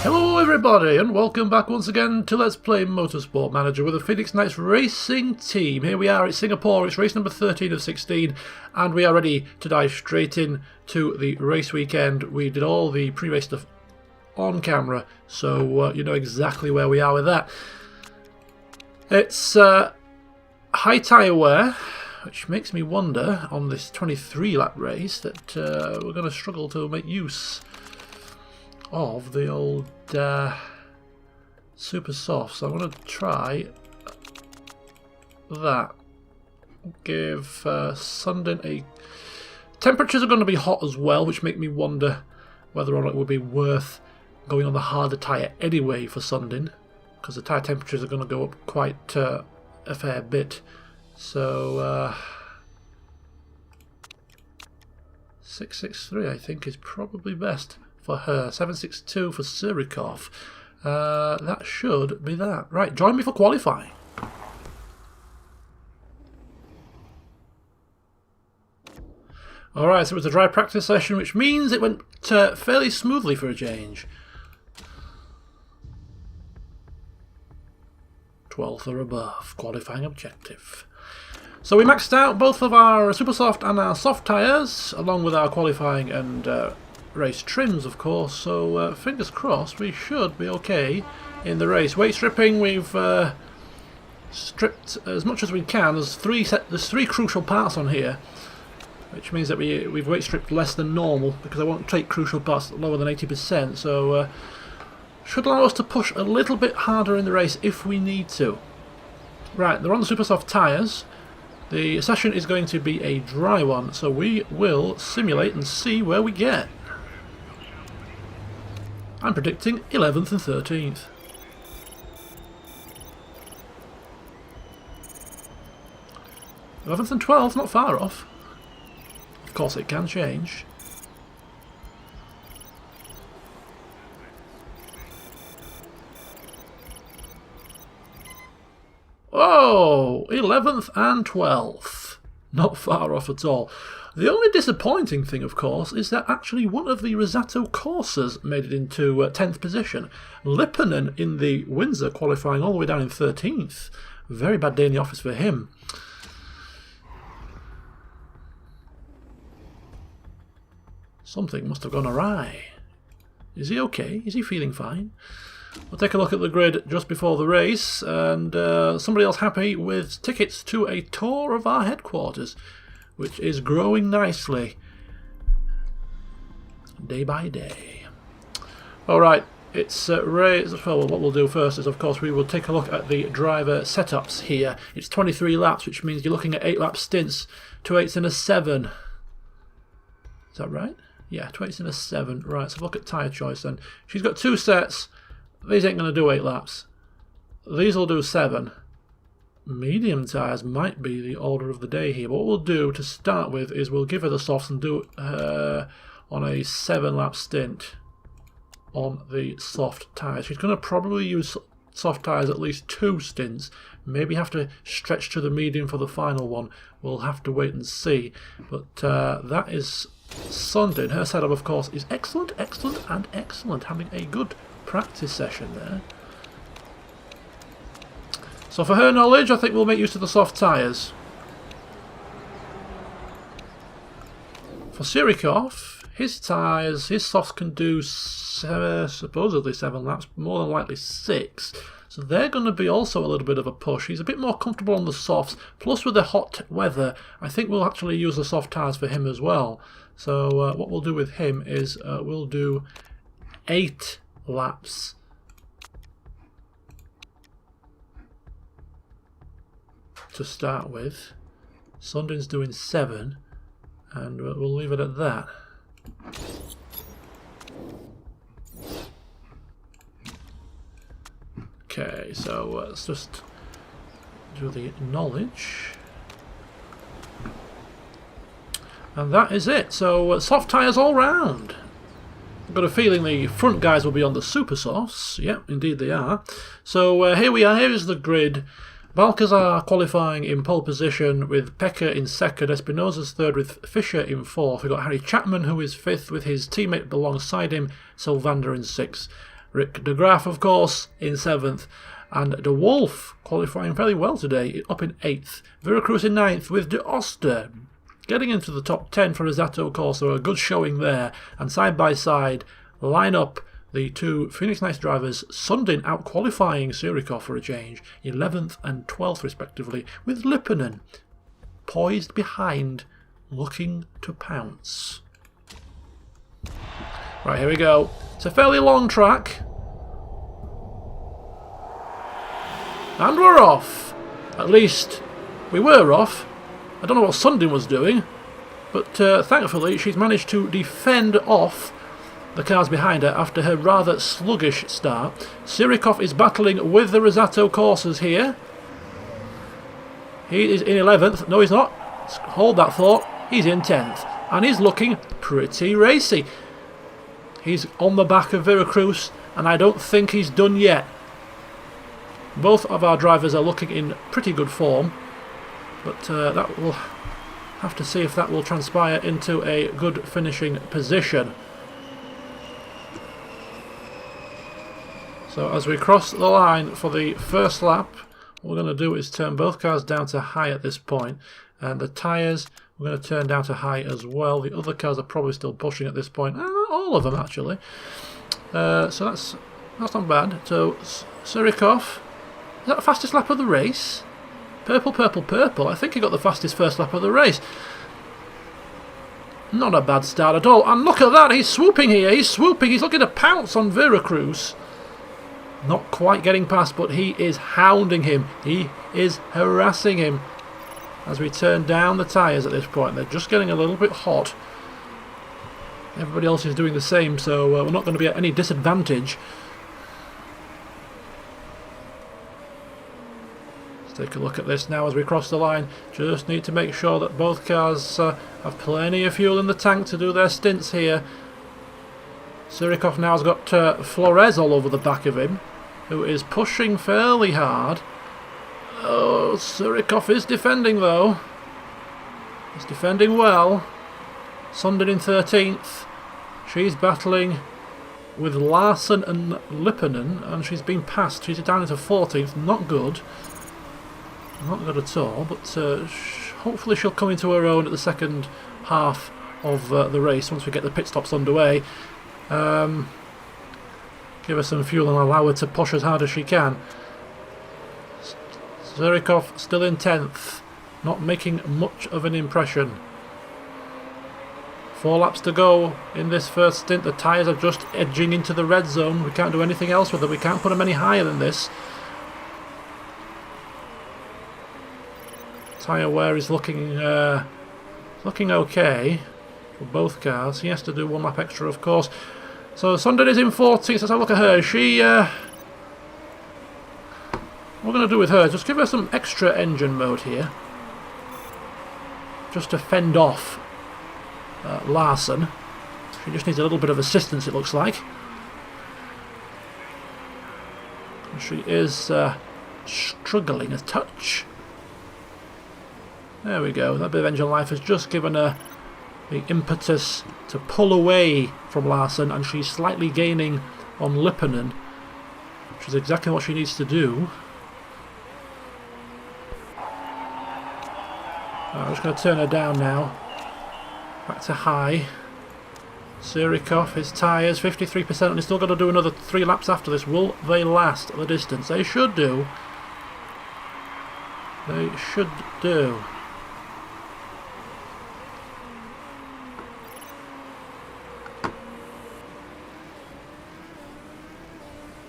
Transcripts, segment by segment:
Hello everybody and welcome back once again to Let's Play Motorsport Manager with the Phoenix Knights Racing Team. Here we are at Singapore, it's race number 13 of 16 and we are ready to dive straight in to the race weekend. We did all the pre-race stuff on camera, so you know exactly where we are with that. It's high tyre wear, which makes me wonder on this 23 lap race that we're going to struggle to make use of the old super soft, so I'm going to try that. Give Sundin a... Temperatures are going to be hot as well, which make me wonder whether or not it would be worth going on the harder tyre anyway for Sundin, because the tyre temperatures are going to go up quite a fair bit. So 663 I think is probably best for her. 762 for Surikov. That should be that. Right, join me for qualifying. Alright, so it was a dry practice session, which means it went fairly smoothly for a change. 12th or above, qualifying objective. So we maxed out both of our super soft and our soft tyres, along with our qualifying and race trims, of course, so fingers crossed we should be okay in the race. Weight stripping, we've stripped as much as we can. There's three crucial parts on here, which means that we've weight stripped less than normal, because I won't take crucial parts lower than 80%, so should allow us to push a little bit harder in the race if we need to. Right, they're on the super soft tyres. The session is going to be a dry one, so we will simulate and see where we get. I'm predicting 11th and 13th. 11th and 12th, not far off. Of course it can change. Oh, 11th and 12th. Not far off at all. The only disappointing thing, of course, is that actually one of the Rosato coursers made it into 10th position. Lipponen in the Windsor qualifying all the way down in 13th. Very bad day in the office for him. Something must have gone awry. Is he okay? Is he feeling fine? We'll take a look at the grid just before the race, and somebody else happy with tickets to a tour of our headquarters, which is growing nicely day by day. Alright, it's race. Well, what we'll do first is, of course, we will take a look at the driver setups here. It's 23 laps, which means you're looking at 8 lap stints, 2 8s and a 7. Is that right? Yeah, 2 8s and a 7. Right, so look at tyre choice then. She's got 2 sets. These ain't going to do 8 laps. These will do 7. Medium tyres might be the order of the day here. What we'll do to start with is we'll give her the softs and do it on a 7 lap stint on the soft tyres. She's going to probably use soft tyres at least 2 stints. Maybe have to stretch to the medium for the final one. We'll have to wait and see. But that is Sundin. Her setup, of course, is excellent, excellent and excellent. Having a good practice session there. So for her knowledge, I think we'll make use of the soft tyres. For Surikov, his tyres, his softs can do supposedly 7 laps, more than likely 6. So they're going to be also a little bit of a push. He's a bit more comfortable on the softs, plus with the hot weather, I think we'll actually use the soft tyres for him as well. So what we'll do with him is we'll do 8 laps. To start with. Sundin's doing 7, and we'll leave it at that. Okay, so let's just do the knowledge. And that is it. So soft tyres all round. I've got a feeling the front guys will be on the super softs. Yep, indeed they are. So here we are. Here is the grid. Balcazar qualifying in pole position with Pekka in second, Espinosa's third with Fisher in fourth. We've got Harry Chapman who is fifth with his teammate alongside him, Sylvander in sixth. Rick de Graaf, of course, in 7th. And De Wolf qualifying fairly well today, up in 8th. Veracruz in 9th with De Oster getting into the top 10 for Assetto Corsa. A good showing there. And side by side, line up the two Phoenix Nice drivers. Sundin out qualifying Surikov for a change, 11th and 12th respectively, with Lipponen poised behind, looking to pounce. Right, here we go. It's a fairly long track. And we're off. At least we were off. I don't know what Sundin was doing, but thankfully she's managed to defend off the cars behind her after her rather sluggish start. Surikov is battling with the Assetto Corsas here. He is in 11th. No, he's not. Hold that thought. He's in 10th. And he's looking pretty racy. He's on the back of Veracruz, and I don't think he's done yet. Both of our drivers are looking in pretty good form, but that will have to see if that will transpire into a good finishing position. So as we cross the line for the first lap, what we're going to do is turn both cars down to high at this point, and the tyres we're going to turn down to high as well. The other cars are probably still pushing at this point, all of them actually. So that's not bad. So Surikov, is that the fastest lap of the race? Purple, purple, purple. I think he got the fastest first lap of the race. Not a bad start at all. And look at that, he's swooping here. He's swooping. He's looking to pounce on Veracruz. Not quite getting past, but he is hounding him. He is harassing him. As we turn down the tyres at this point, they're just getting a little bit hot. Everybody else is doing the same, so we're not going to be at any disadvantage. Let's take a look at this now as we cross the line. Just need to make sure that both cars have plenty of fuel in the tank to do their stints here. Surikov now has got Flores all over the back of him, who is pushing fairly hard. Oh, Surikov is defending though. He's defending well. Sundin in 13th. She's battling with Larsen and Lipponen, and she's been passed. She's down into 14th. Not good. Not good at all, but hopefully she'll come into her own at the second half of the race once we get the pit stops underway. Give her some fuel and allow her to push as hard as she can. Surikov still in 10th, not making much of an impression. 4 laps to go in this first stint. The tyres are just edging into the red zone. We can't do anything else with them. We can't put them any higher than this. Tyre wear is looking okay for both cars. He has to do 1 lap extra, of course. So Sundin is in 14th. Let's have a look at her. She what we're going to do with her is just give her some extra engine mode here, just to fend off Larsen. She just needs a little bit of assistance, it looks like. She is struggling a touch. There we go. That bit of engine life has just given her the impetus to pull away from Larsen, and she's slightly gaining on Lipponen, which is exactly what she needs to do. I'm just going to turn her down now. Back to high. Surikov, his tyres, 53%, and he's still got to do another 3 laps after this. Will they last the distance? They should do. They should do.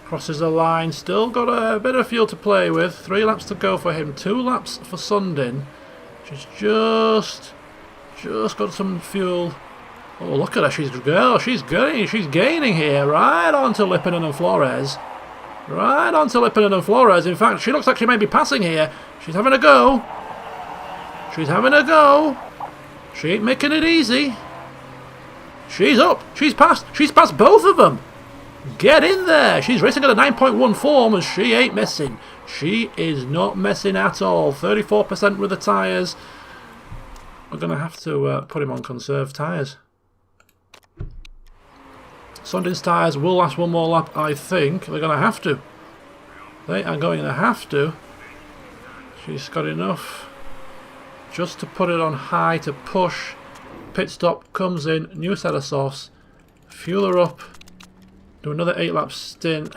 Crosses the line, still got a bit of fuel to play with. 3 laps to go for him, 2 laps for Sundin. She's just got some fuel. Oh, look at her, she's gaining here, right onto Lipponen and Flores. Right onto Lipponen and Flores. In fact, she looks like she may be passing here. She's having a go. She's having a go. She ain't making it easy. She's up. She's passed both of them. Get in there. She's racing at a 9.1 form and she ain't missing. She is not messing at all. 34% with the tyres. We're going to have to put him on conserved tyres. Sundin's tyres will last one more lap, I think. They're going to have to. They are going to have to. She's got enough just to put it on high to push. Pit stop, comes in, new set of softs. Fuel her up. Do another 8-lap stint.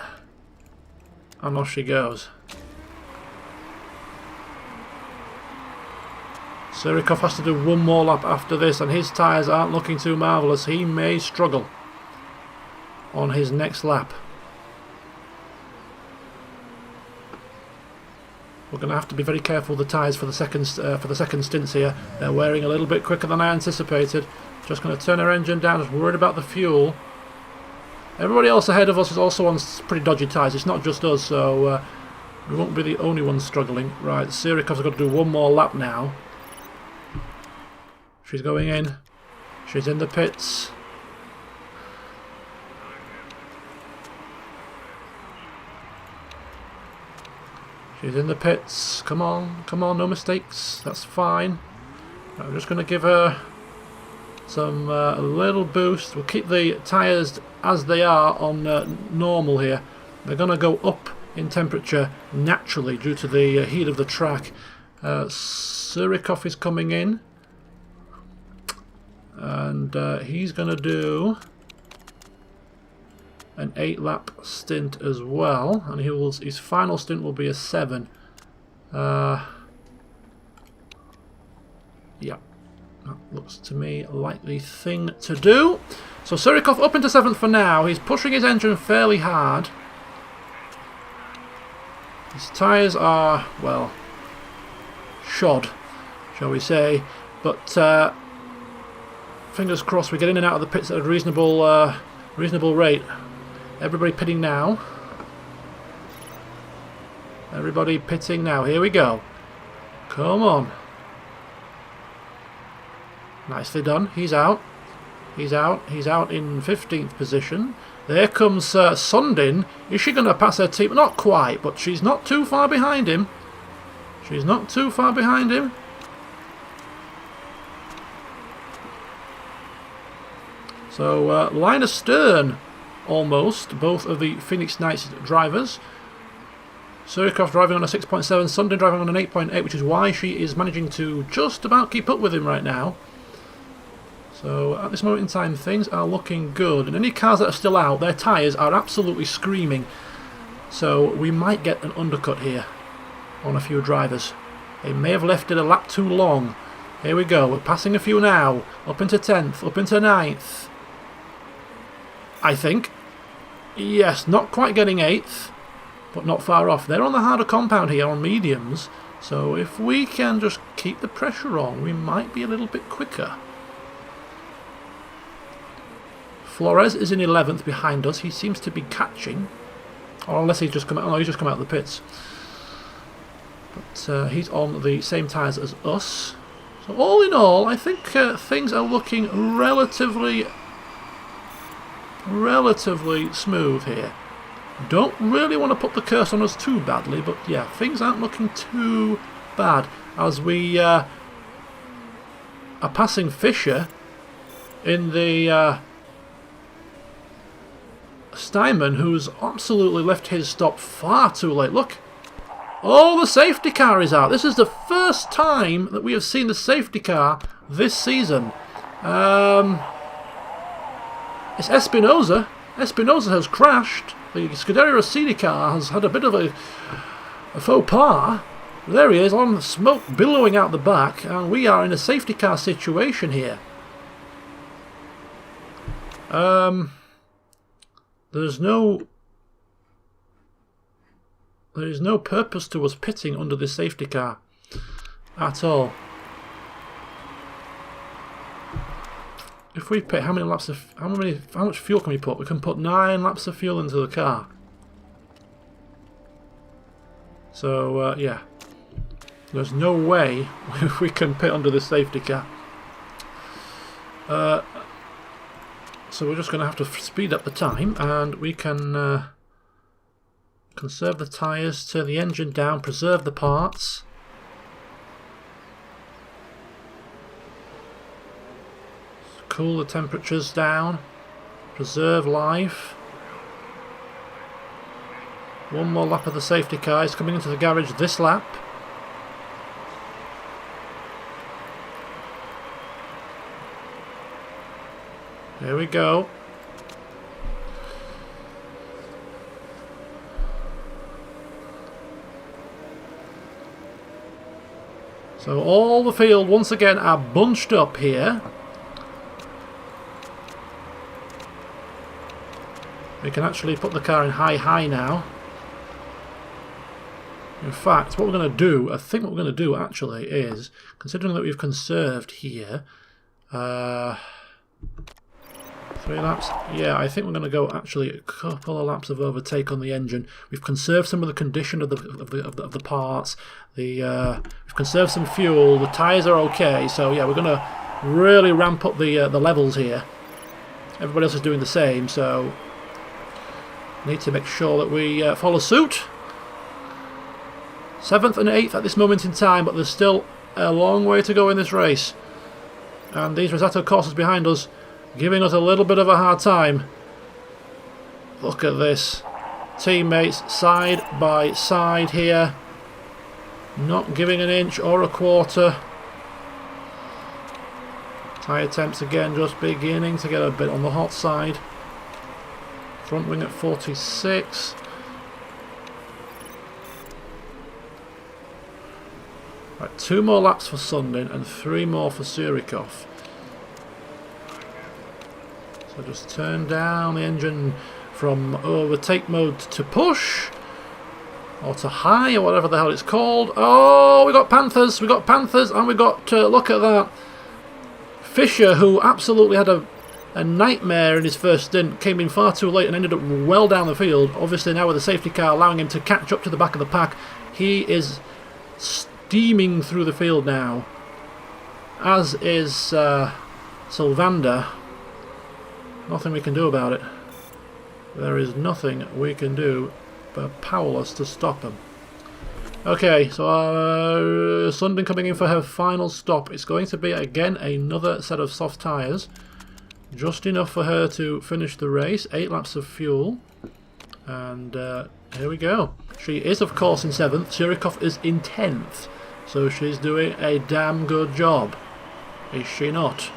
And off she goes. Surikov has to do one more lap after this, and his tyres aren't looking too marvellous. He may struggle on his next lap. We're going to have to be very careful with the tyres for the second stints here. They're wearing a little bit quicker than I anticipated. Just going to turn our engine down, just worried about the fuel. Everybody else ahead of us is also on pretty dodgy tyres. It's not just us, so we won't be the only ones struggling. Right, Sirikov's got to do one more lap now. She's going in. She's in the pits. She's in the pits. Come on, no mistakes. That's fine. I'm just going to give her some a little boost. We'll keep the tyres as they are on normal here. They're going to go up in temperature naturally due to the heat of the track. Surikov is coming in, and he's going to do an 8-lap stint as well, and his final stint will be a 7. Yeah, that looks to me like the thing to do. So Surikov up into 7th for now. He's pushing his engine fairly hard. His tyres are, well, shod, shall we say, but fingers crossed we get in and out of the pits at a reasonable rate. Everybody pitting now. Everybody pitting now. Here we go. Come on. Nicely done. He's out. He's out. He's out in 15th position. There comes Sundin. Is she going to pass her team? Not quite, but she's not too far behind him. She's not too far behind him. So, line astern, almost, both of the Phoenix Knights drivers. Surikov driving on a 6.7, Sundin driving on an 8.8, which is why she is managing to just about keep up with him right now. So at this moment in time, things are looking good. And any cars that are still out, their tyres are absolutely screaming. So we might get an undercut here on a few drivers. They may have left it a lap too long. Here we go, we're passing a few now. Up into 10th, up into 9th. I think. Yes, not quite getting 8th, but not far off. They're on the harder compound here, on mediums. So if we can just keep the pressure on, we might be a little bit quicker. Flores is in 11th behind us. He seems to be catching. Or unless he's just come out. Oh, no, he's just come out of the pits. But he's on the same tyres as us. So all in all, I think things are looking relatively smooth here. Don't really want to put the curse on us too badly, but yeah, things aren't looking too bad as we are passing Fisher in the Steinman, who's absolutely left his stop far too late. Look, oh, the safety car is out. This is the first time that we have seen the safety car this season. It's Espinosa. Espinosa has crashed. The Scuderia Rossini car has had a bit of a faux pas. There he is, on the smoke billowing out the back, and we are in a safety car situation here. There is no purpose to us pitting under this safety car at all. If we pit, how much fuel can we put? We can put 9 laps of fuel into the car. So yeah, there's no way we can pit under this safety car. So we're just going to have to speed up the time, and we can conserve the tyres, turn the engine down, preserve the parts. Cool the temperatures down, Preserve life. One more lap of the safety car. He's coming into the garage this lap. Here we go. So all the field once again are bunched up here. We can actually put the car in high now. In fact, what we're going to do, I think what we're going to do actually is, considering that we've conserved here, 3 laps, yeah, I think we're going to go actually a couple of laps of overtake on the engine. We've conserved some of the condition of the parts. We've conserved some fuel. The tyres are okay, so yeah, we're going to really ramp up the levels here. Everybody else is doing the same, so need to make sure that we follow suit. 7th and 8th at this moment in time, but there's still a long way to go in this race. And these Rosato courses behind us giving us a little bit of a hard time. Look at this. Teammates side by side here. Not giving an inch or a quarter. Tyre temps again just beginning to get a bit on the hot side. Front wing at 46. Right, 2 more laps for Sundin and 3 more for Surikov. So just turn down the engine from overtake mode to push. Or to high, or whatever the hell it's called. Oh, we got Panthers, and we got, look at that. Fisher, who absolutely had a nightmare in his first stint, came in far too late and ended up well down the field. Obviously now with the safety car allowing him to catch up to the back of the pack, he is steaming through the field now. As is Sylvander. Nothing we can do about it. There is nothing we can do but powerless to stop him. Okay, so Sundin coming in for her final stop. It's going to be again another set of soft tyres. Just enough for her to finish the race. 8 laps of fuel. And here we go. She is of course in 7th. Surikov is in 10th. So she's doing a damn good job. Is she not?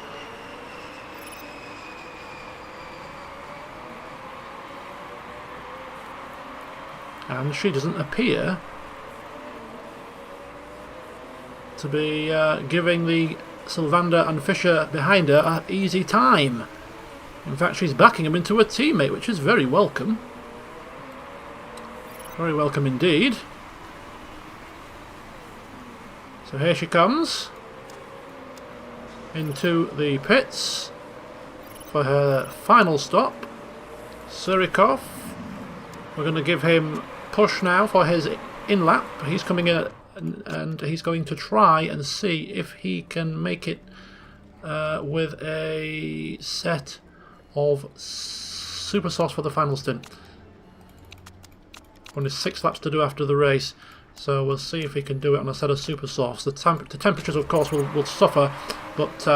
And she doesn't appear to be giving the Sylvander and Fisher behind her an easy time. In fact, she's backing him into a teammate, which is very welcome. Very welcome indeed. So here she comes into the pits for her final stop. Surikov, we're going to give him push now for his in-lap. He's coming in and he's going to try and see if he can make it with a set of super softs for the final stint. Only 6 laps to do after the race, so we'll see if he can do it on a set of super softs. The temperatures of course will suffer, but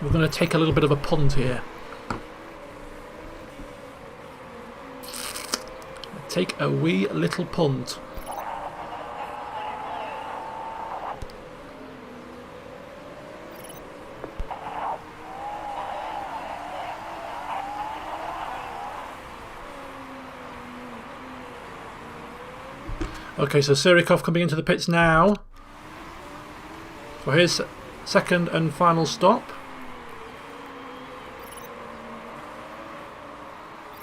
we're going to take a little bit of a punt here. Take a wee little punt. Okay, so Surikov coming into the pits now for his second and final stop.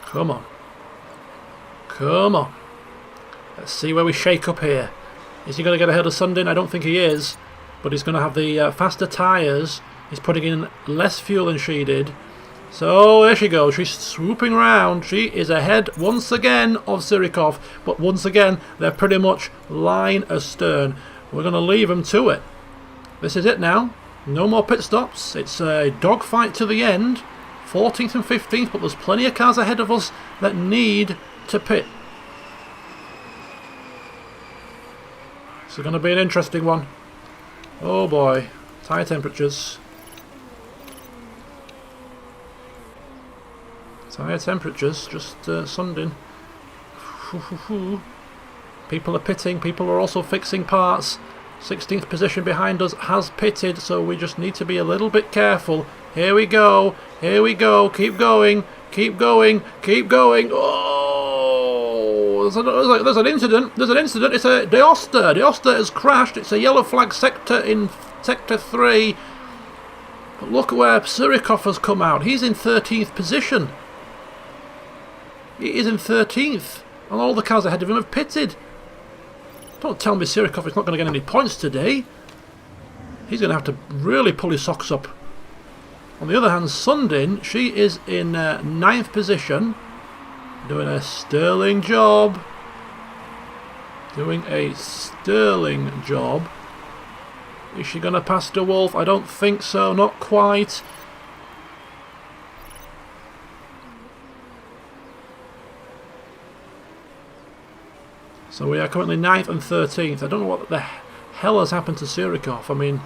Come on. Come on. Let's see where we shake up here. Is he going to get ahead of Sundin? I don't think he is. But he's going to have the faster tyres. He's putting in less fuel than she did. So there she goes. She's swooping round. She is ahead once again of Surikov. But once again, they're pretty much line astern. We're going to leave them to it. This is it now. No more pit stops. It's a dogfight to the end. 14th and 15th, but there's plenty of cars ahead of us that need to pit. It's going to be an interesting one. Oh boy. Tyre temperatures. Higher temperatures, just Sundin. People are pitting, people are also fixing parts. 16th position behind us has pitted, so we just need to be a little bit careful. Here we go, keep going, keep going, keep going. Oh, there's an incident, it's a Deoster has crashed, it's a yellow flag sector in sector 3. But look where Surikov has come out, he's in 13th position. He is in 13th, and all the cars ahead of him have pitted. Don't tell me Surikov is not going to get any points today. He's going to have to really pull his socks up. On the other hand, Sundin, she is in 9th position, doing a sterling job. Doing a sterling job. Is she going to pass De Wolf? I don't think so, not quite. So we are currently 9th and 13th. I don't know what the hell has happened to Surikov. I mean,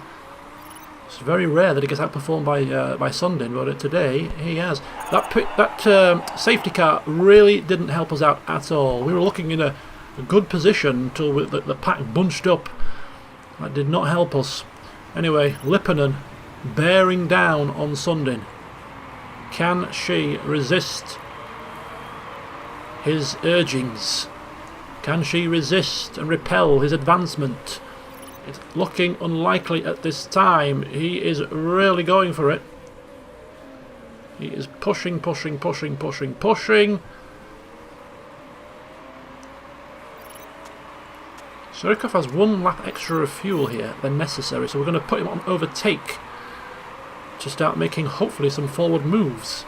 it's very rare that he gets outperformed by Sundin, but today he has. That safety car really didn't help us out at all. We were looking in a good position until the pack bunched up. That did not help us. Anyway, Lipponen bearing down on Sundin. Can she resist his urgings? Can she resist and repel his advancement? It's looking unlikely at this time. He is really going for it. He is pushing. Surikov has 1 lap extra of fuel here than necessary, so we're going to put him on overtake to start making hopefully some forward moves.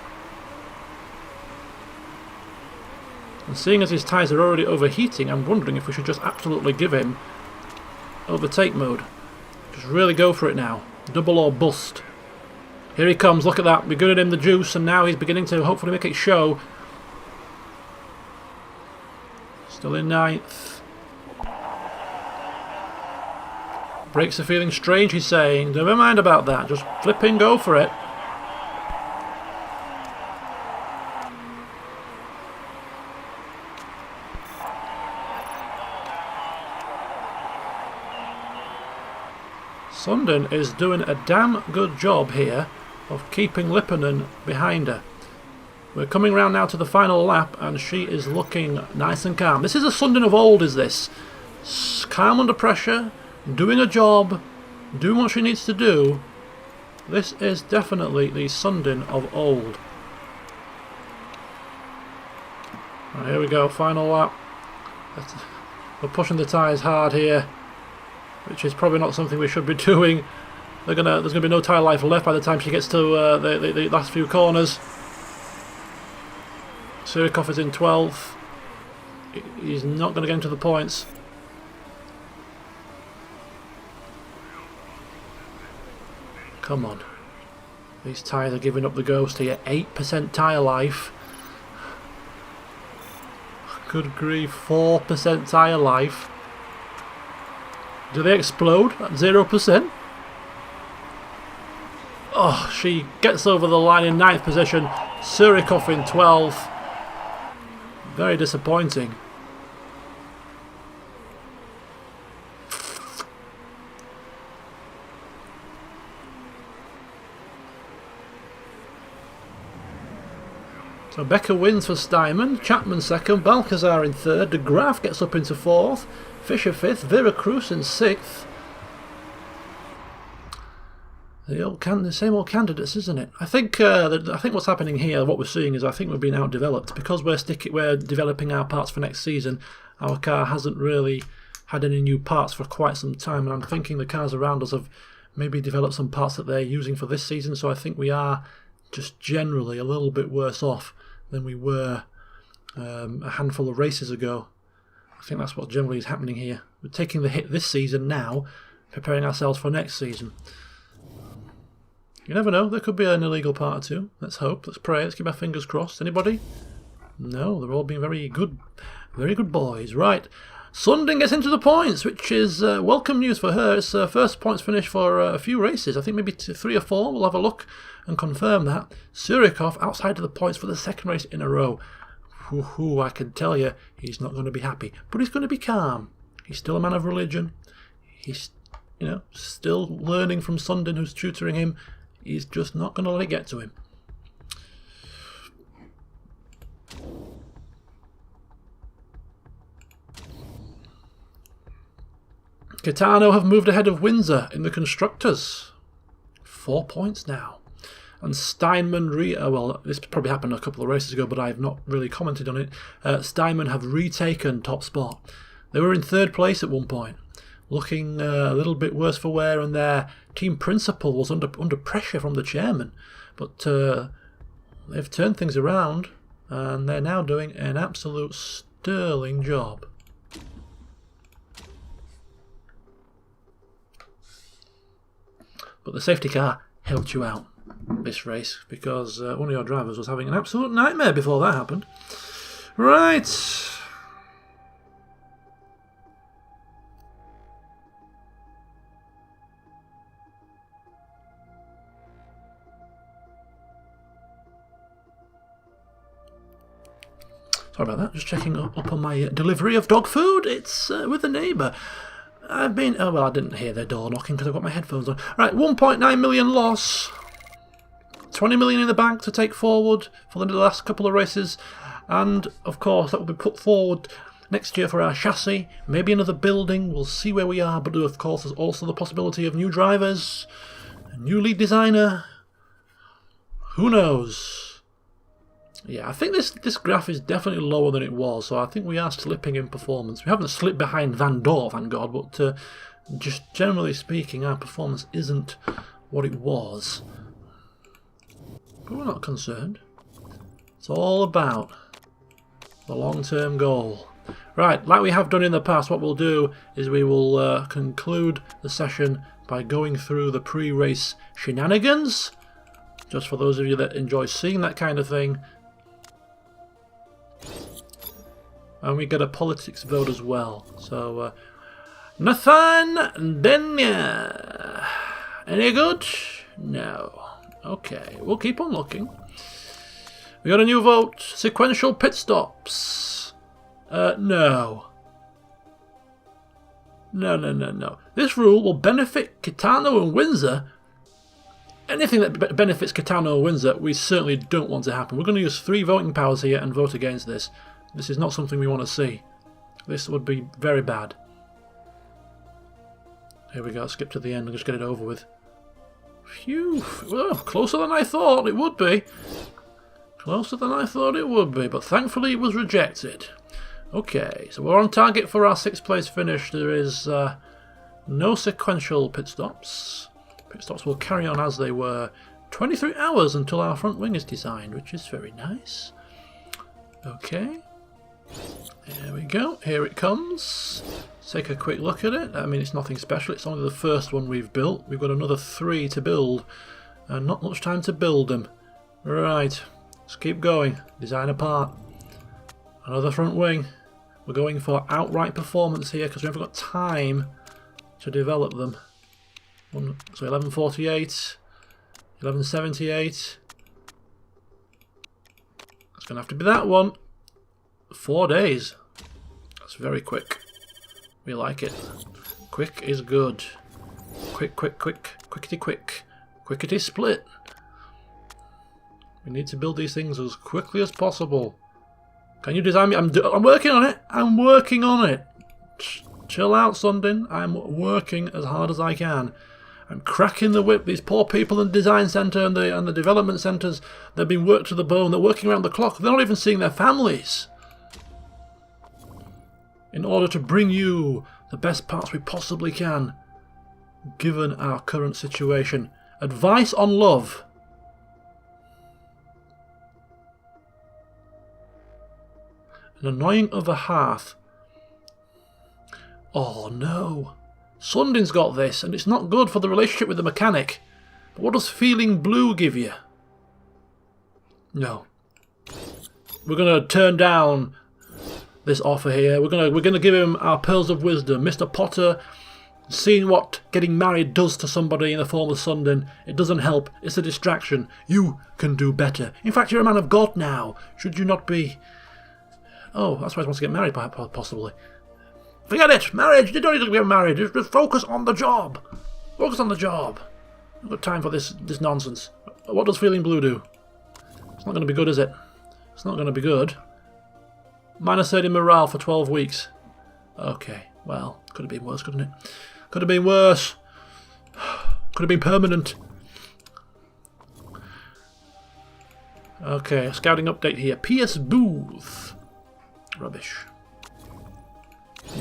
And seeing as his tyres are already overheating, I'm wondering if we should just absolutely give him overtake mode. Just really go for it now. Double or bust. Here he comes, look at that. We're giving him the juice, and now he's beginning to hopefully make it show. Still in 9th. Brakes are feeling strange, he's saying. Never mind about that, just flipping go for it. Sundin is doing a damn good job here of keeping Lipponen behind her. We're coming round now to the final lap, and she is looking nice and calm. This is a Sundin of old, is this? Calm under pressure, doing a job, doing what she needs to do. This is definitely the Sundin of old. Right, here we go, final lap. We're pushing the tyres hard here, which is probably not something we should be doing. There's going to be no tyre life left by the time she gets to the last few corners. Surikov is in 12th. He's not going to get into the points. Come on. These tyres are giving up the ghost here. 8% tyre life. Good grief, 4% tyre life. Do they explode at 0%? Oh, she gets over the line in 9th position. Surikov in 12th. Very disappointing. So Becker wins for Steinman, Chapman second, Balcazar in third, De Graaf gets up into 4th, Fischer 5th, Vera Cruz in 6th. The same old candidates, isn't it? I think what's happening here, what we're seeing is I think we're being outdeveloped because we're developing our parts for next season. Our car hasn't really had any new parts for quite some time, and I'm thinking the cars around us have maybe developed some parts that they're using for this season. So I think we are just generally a little bit worse off than we were a handful of races ago. I think that's what generally is happening here. We're taking the hit this season now, preparing ourselves for next season. You never know, there could be an illegal part or two. Let's hope, let's pray, let's keep our fingers crossed. Anybody? No, they're all being very good boys. Right, Sundin gets into the points, which is welcome news for her. It's her first points finish for a few races. I think maybe 3 or 4. We'll have a look and confirm that. Surikov outside of the points for the second race in a row. Whoo, I can tell you, he's not going to be happy. But he's going to be calm. He's still a man of religion. He's, still learning from Sundin, who's tutoring him. He's just not going to let it get to him. Kitano have moved ahead of Windsor in the Constructors. 4 points now. And Steinman, well, this probably happened a couple of races ago, but I have not really commented on it. Steinman have retaken top spot. They were in 3rd place at one point, looking a little bit worse for wear, and their team principal was under pressure from the chairman. But they've turned things around, and they're now doing an absolute sterling job. But the safety car helped you out this race, because one of your drivers was having an absolute nightmare before that happened. Right. Sorry about that, just checking up on my delivery of dog food. It's with a neighbour. I didn't hear their door knocking because I've got my headphones on. Right, 1.9 million loss. 20 million in the bank to take forward for the last couple of races. And, of course, that will be put forward next year for our chassis. Maybe another building. We'll see where we are. But, of course, there's also the possibility of new drivers, a new lead designer. Who knows? Yeah, I think this graph is definitely lower than it was, so I think we are slipping in performance. We haven't slipped behind Van Dorp, thank God, but just generally speaking, our performance isn't what it was. But we're not concerned. It's all about the long-term goal. Right, like we have done in the past, what we'll do is we will conclude the session by going through the pre-race shenanigans, just for those of you that enjoy seeing that kind of thing. And we get a politics vote as well. So, Nathan Denya. Any good? No. Okay, we'll keep on looking. We got a new vote. Sequential pit stops. No. No. This rule will benefit Kitano and Windsor. Anything that benefits Kitano and Windsor, we certainly don't want to happen. We're going to use 3 voting powers here and vote against this. This is not something we want to see. This would be very bad. Here we go, skip to the end and just get it over with. Phew, well, closer than I thought it would be. Closer than I thought it would be, but thankfully it was rejected. Okay, so we're on target for our 6th place finish. There is no sequential pit stops. Pit stops will carry on as they were. 23 hours until our front wing is designed, which is very nice. Okay. There we go, here it comes. Let's take a quick look at it. I mean, it's nothing special, it's only the first one we've built. We've got another 3 to build, and not much time to build them. Right, let's keep going. Design a part. Another front wing. We're going for outright performance here because we haven't got time to develop them. So 1148, 1178. It's going to have to be that one. 4 days. That's very quick. We like it. Quick is good. Quick. Quickety quick. Quickety split. We need to build these things as quickly as possible. Can you design me? I'm working on it. I'm working on it. Chill out, Sundin. I'm working as hard as I can. I'm cracking the whip. These poor people in the design centre and the development centres, they've been worked to the bone. They're working around the clock. They're not even seeing their families. In order to bring you the best parts we possibly can, given our current situation. Advice on love. An annoying other hearth. Oh no. Sundin's got this, and it's not good for the relationship with the mechanic. But what does feeling blue give you? No. We're going to turn down this offer here. We're gonna give him our pearls of wisdom. Mr. Potter, seeing what getting married does to somebody in the form of Sundin, it doesn't help. It's a distraction. You can do better. In fact, you're a man of God now. Should you not be? Oh, that's why he wants to get married, possibly. Forget it. Marriage. You don't need to get married. Just focus on the job. Focus on the job. I've got time for this nonsense. What does feeling blue do? It's not going to be good, is it? It's not going to be good. Minus 30 morale for 12 weeks. Okay, well, could have been worse, couldn't it? Could have been worse. Could have been permanent. Okay, a scouting update here. Pierce Booth. Rubbish.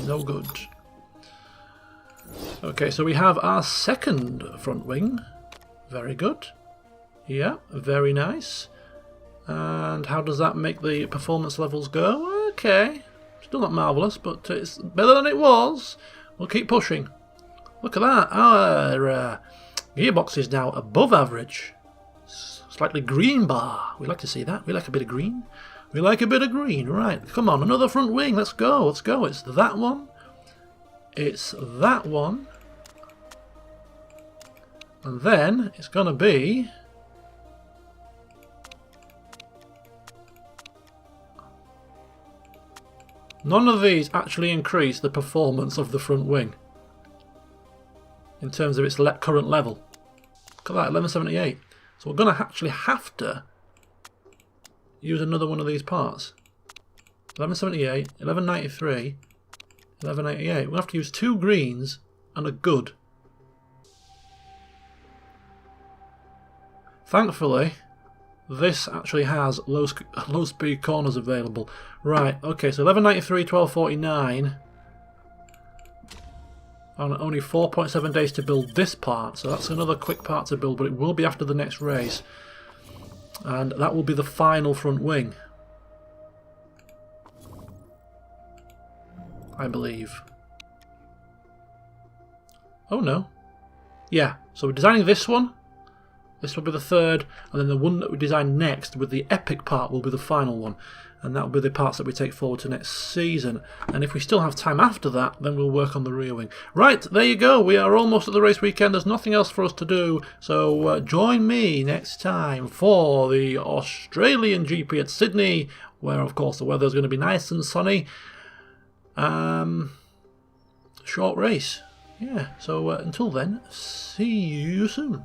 No good. Okay, so we have our second front wing. Very good. Yeah, very nice. And how does that make the performance levels go? Okay. Still not marvellous, but it's better than it was. We'll keep pushing. Look at that. Our gearbox is now above average. Slightly green bar. We like to see that. We like a bit of green. We like a bit of green. Right, come on. Another front wing. Let's go. Let's go. It's that one. It's that one. And then it's going to be... None of these actually increase the performance of the front wing in terms of its current level. Look at that, 1178. So we're going to actually have to use another one of these parts. 1178, 1193, 1188. We'll have to use 2 greens and a good. Thankfully, this actually has low speed corners available. Right, okay, so 1193, 1249. And only 4.7 days to build this part, so that's another quick part to build, but it will be after the next race. And that will be the final front wing, I believe. Oh no. Yeah, so we're designing this one. This will be the third, and then the one that we design next with the epic part will be the final one. And that will be the parts that we take forward to next season. And if we still have time after that, then we'll work on the rear wing. Right, there you go. We are almost at the race weekend. There's nothing else for us to do. So join me next time for the Australian GP at Sydney, where, of course, the weather is going to be nice and sunny. Short race. Yeah, so until then, see you soon.